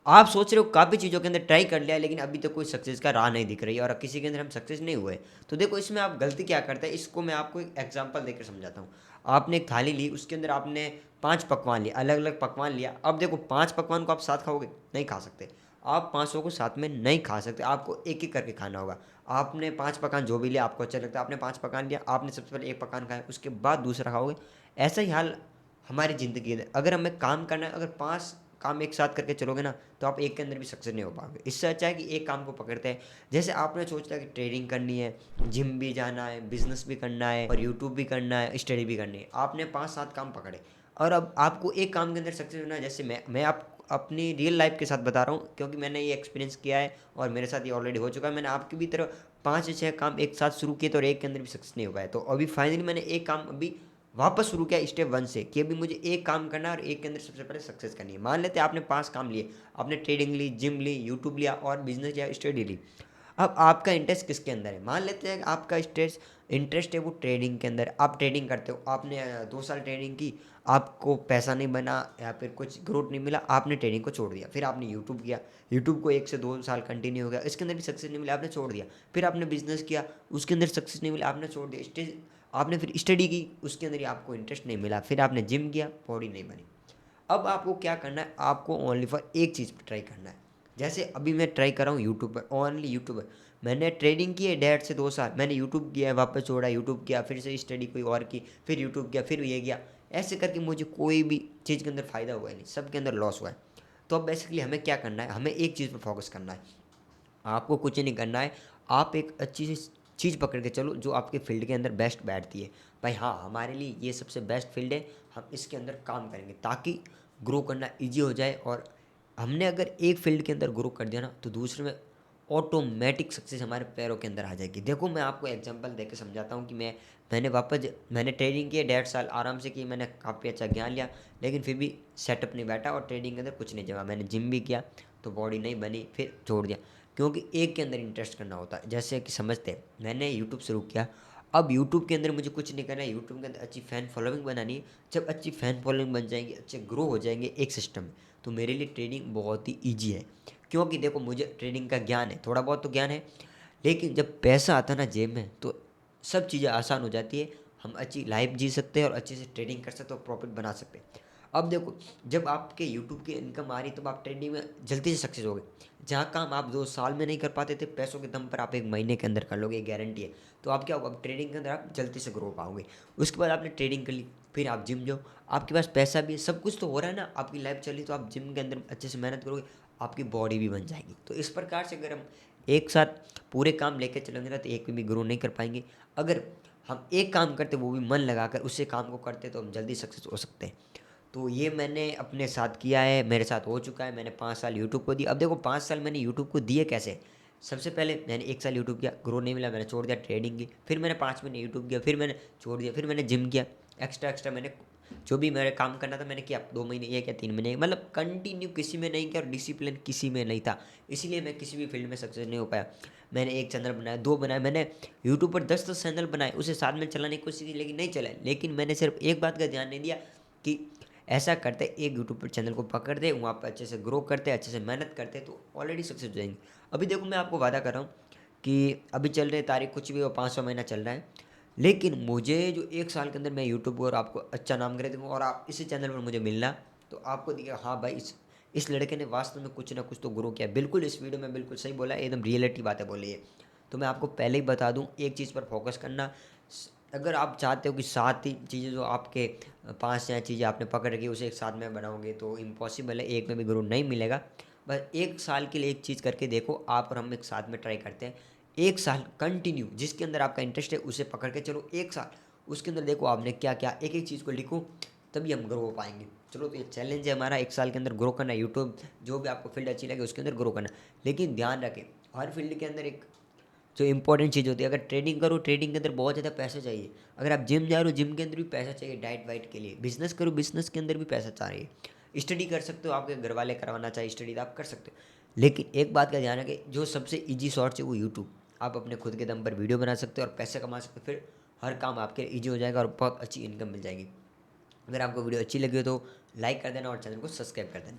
आप सोच रहे हो काफ़ी चीज़ों के अंदर ट्राई कर लिया लेकिन अभी तक कोई सक्सेस का राह नहीं दिख रही है और किसी के अंदर हम सक्सेस नहीं हुए। तो देखो इसमें आप गलती क्या करते हैं, इसको मैं आपको एक एग्जांपल देकर समझाता हूँ। आपने एक थाली ली, उसके अंदर आपने 5 पकवान लिए, अलग-अलग पकवान लिया। अब देखो 5 पकवान को आप साथ खाओगे? नहीं खा सकते। आप 500 को साथ में नहीं खा सकते, आपको एक-एक करके खाना होगा। आपने 5 पकवान जो भी लिया आपको अच्छा लगता है, आपने 5 पकवान लिया, आपने सबसे पहले 1 पकवान खाया, उसके बाद दूसरा खाओगे। ऐसा ही हाल हमारी ज़िंदगी है। अगर हमें काम करना है, अगर 5 काम एक साथ करके चलोगे ना, तो आप एक के अंदर भी सक्सेस नहीं हो पाओगे। इससे अच्छा है कि एक काम को पकड़ते हैं। जैसे आपने सोच लिया कि ट्रेडिंग करनी है, जिम भी जाना है, बिज़नेस भी करना है और यूट्यूब भी करना है, स्टडी भी करनी है। आपने 5-7 काम पकड़े और अब आपको एक काम के अंदर सक्सेस होना है। जैसे मैं आप अपनी रियल लाइफ़ के साथ बता रहा हूँ क्योंकि मैंने ये एक्सपीरियंस किया है और मेरे साथ ये ऑलरेडी हो चुका है। मैंने आपकी भी तरह 5 से 6 काम एक साथ शुरू किए थे और एक के अंदर भी सक्सेस नहीं हो पाया। तो अभी फाइनली मैंने एक काम अभी वापस शुरू किया स्टेप 1 से कि अभी मुझे एक काम करना है और एक के अंदर सबसे पहले सक्सेस करनी है। मान लेते हैं आपने 5 काम लिए, आपने ट्रेडिंग ली, जिम ली, यूट्यूब लिया और बिज़नेस या स्टडी ली। अब आपका इंटरेस्ट किसके अंदर है? मान लेते हैं आपका इंटरेस्ट है वो ट्रेडिंग के अंदर। आप ट्रेडिंग करते हो, आपने 2 साल ट्रेडिंग की, आपको पैसा नहीं बना या फिर कुछ ग्रोथ नहीं मिला, आपने ट्रेडिंग को छोड़ दिया। फिर आपने यूट्यूब किया, यूट्यूब को 1 से 2 साल कंटिन्यू हो गया, इसके अंदर भी सक्सेस नहीं मिला, आपने छोड़ दिया। फिर आपने बिज़नेस किया, उसके अंदर सक्सेस नहीं मिला, आपने छोड़ दिया। आपने फिर स्टडी की, उसके अंदर ही आपको इंटरेस्ट नहीं मिला, फिर आपने जिम किया, बॉडी नहीं बनी। अब आपको क्या करना है, आपको ओनली फॉर एक चीज़ पर ट्राई करना है। जैसे अभी मैं ट्राई कर रहा हूँ यूट्यूब पर, ओनली यूट्यूब पर। मैंने ट्रेडिंग की है 1.5 से 2 साल, मैंने यूट्यूब किया है, वापस छोड़ा, यूट्यूब किया, फिर से स्टडी कोई और की, फिर यूट्यूब किया, फिर ये किया। ऐसे करके मुझे कोई भी चीज़ के अंदर फ़ायदा हुआ है नहीं, सब के अंदर लॉस हुआ है। तो अब बेसिकली हमें क्या करना है, हमें एक चीज़ पर फोकस करना है। आपको कुछ नहीं करना है, आप एक अच्छी सी चीज़ पकड़ के चलो जो आपके फ़ील्ड के अंदर बेस्ट बैठती है। भाई हाँ, हमारे लिए ये सबसे बेस्ट फ़ील्ड है, हम इसके अंदर काम करेंगे ताकि ग्रो करना ईज़ी हो जाए और हमने अगर एक फ़ील्ड के अंदर ग्रो कर दिया ना, तो दूसरे में ऑटोमेटिक सक्सेस हमारे पैरों के अंदर आ जाएगी। देखो मैं आपको एग्ज़ाम्पल देके समझाता हूँ कि मैंने ट्रेडिंग की है 1.5 साल आराम से की, मैंने काफ़ी अच्छा ज्ञान लिया, लेकिन फिर भी सेटअप नहीं बैठा और ट्रेडिंग के अंदर कुछ नहीं जमा। मैंने जिम भी किया, तो बॉडी नहीं बनी, फिर छोड़ दिया। क्योंकि एक के अंदर इंटरेस्ट करना होता है। जैसे कि समझते हैं, मैंने यूट्यूब शुरू किया, अब यूट्यूब के अंदर मुझे कुछ नहीं करना है, यूट्यूब के अंदर अच्छी फ़ैन फॉलोइंग बनानी है। जब अच्छी फ़ैन फॉलोइंग बन जाएगी, अच्छे ग्रो हो जाएंगे एक सिस्टम में, तो मेरे लिए ट्रेडिंग बहुत ही ईजी है। क्योंकि देखो मुझे ट्रेडिंग का ज्ञान है, थोड़ा बहुत तो ज्ञान है, लेकिन जब पैसा आता है ना जेब में, तो सब चीज़ें आसान हो जाती है। हम अच्छी लाइफ जी सकते हैं और अच्छे से ट्रेडिंग कर सकते हैं और प्रॉफिट बना सकते हैं। अब देखो, जब आपके यूट्यूब की इनकम आ रही तब आप ट्रेडिंग में जल्दी से सक्सेस हो गए। जहाँ काम आप 2 साल में नहीं कर पाते थे, पैसों के दम पर आप 1 महीने के अंदर कर लोगे, ये गारंटी है। तो आप क्या होगा, अब ट्रेडिंग के अंदर आप जल्दी से ग्रो पाओगे। उसके बाद आपने ट्रेडिंग कर ली, फिर आप जिम जाओ, आपके पास पैसा भी है, सब कुछ तो हो रहा है ना, आपकी लाइफ चल रही, तो आप जिम के अंदर अच्छे से मेहनत करोगे, आपकी बॉडी भी बन जाएगी। तो इस प्रकार से अगर हम एक साथ पूरे काम लेके चलेंगे ना, तो एक भी ग्रो नहीं कर पाएंगे। अगर हम एक काम करते, वो भी मन लगाकर उसी काम को करते, तो हम जल्दी सक्सेस हो सकते हैं। तो ये मैंने अपने साथ किया है, मेरे साथ हो चुका है। मैंने 5 साल यूट्यूब को दिए। अब देखो 5 साल मैंने यूट्यूब को दिए कैसे? सबसे पहले मैंने 1 साल यूट्यूब किया, ग्रो नहीं मिला, मैंने छोड़ दिया, ट्रेडिंग की। फिर मैंने 5 महीने यूट्यूब किया, फिर मैंने छोड़ दिया, फिर मैंने जिम किया। एक्स्ट्रा मैंने जो भी मेरे काम करना था मैंने किया, 2 महीने ये किया, 3 महीने मतलब कंटिन्यू किसी में नहीं किया और डिसिप्लिन किसी में नहीं था। इसीलिए मैं किसी भी फील्ड में सक्सेस नहीं हो पाया। मैंने 1 चैनल बनाया, 2 बनाए, मैंने यूट्यूब पर 10-10 चैनल बनाए, उसे साथ में चलाने की कोशिश की लेकिन नहीं चला। लेकिन मैंने सिर्फ एक बात का ध्यान नहीं दिया कि ऐसा करते एक यूट्यूब पर चैनल को पकड़ते, वहाँ पर अच्छे से ग्रो करते, अच्छे से मेहनत करते, तो ऑलरेडी सक्सेस हो जाएंगे। अभी देखो मैं आपको वादा कर रहा हूँ कि अभी चल रहे तारीख कुछ भी हो, 500 महीना चल रहा है, लेकिन मुझे जो 1 साल के अंदर मैं यूट्यूब और आपको अच्छा नाम करे दूँगा और आप इसी चैनल पर मुझे मिलना, तो आपको दिखेगा हाँ भाई, इस लड़के ने वास्तव में कुछ ना कुछ तो ग्रो किया। बिल्कुल इस वीडियो में बिल्कुल सही बोला है, एकदम रियलिटी बातें बोली है। तो मैं आपको पहले ही बता दूँ, एक चीज़ पर फोकस करना। अगर आप चाहते हो कि 7 ही चीज़ें जो आपके 5 या चीज़ें आपने पकड़ रखी है उसे एक साथ में बनाओगे, तो इम्पॉसिबल है, एक में भी ग्रो नहीं मिलेगा। बस 1 साल के लिए एक चीज़ करके देखो, आप और हम एक साथ में ट्राई करते हैं। 1 साल कंटिन्यू जिसके अंदर आपका इंटरेस्ट है उसे पकड़ के चलो 1 साल, उसके अंदर देखो आपने क्या-क्या एक-एक चीज़ को लिखो, तभी हम ग्रो हो पाएँगे। चलो तो ये चैलेंज है हमारा, 1 साल के अंदर ग्रो करना है, यूट्यूब जो भी आपको फ़ील्ड अच्छी लगे उसके अंदर ग्रो करना है। लेकिन ध्यान रखें, हर फ़ील्ड के अंदर एक जो इंपॉर्टेंट चीज़ होती है, अगर ट्रेडिंग करो, ट्रेडिंग के अंदर बहुत ज़्यादा पैसा चाहिए। अगर आप जिम जा रहे हो, जिम के अंदर भी पैसा चाहिए डाइट वाइट के लिए। बिज़नेस करो, बिज़नेस के अंदर भी पैसा चाहिए। स्टडी कर सकते हो, आपके घर वाले करवाना चाहिए स्टडी, तो आप कर सकते हो। लेकिन एक बात का ध्यान रखें, जो सबसे ईजी शॉर्ट्स है वो यूट्यूब। आप अपने खुद के दम पर वीडियो बना सकते हो और पैसे कमा सकते हो, फिर हर काम आपके लिए ईजी हो जाएगा और बहुत अच्छी इनकम मिल जाएगी। अगर आपको वीडियो अच्छी लगी हो तो लाइक कर देना और चैनल को सब्सक्राइब कर देना।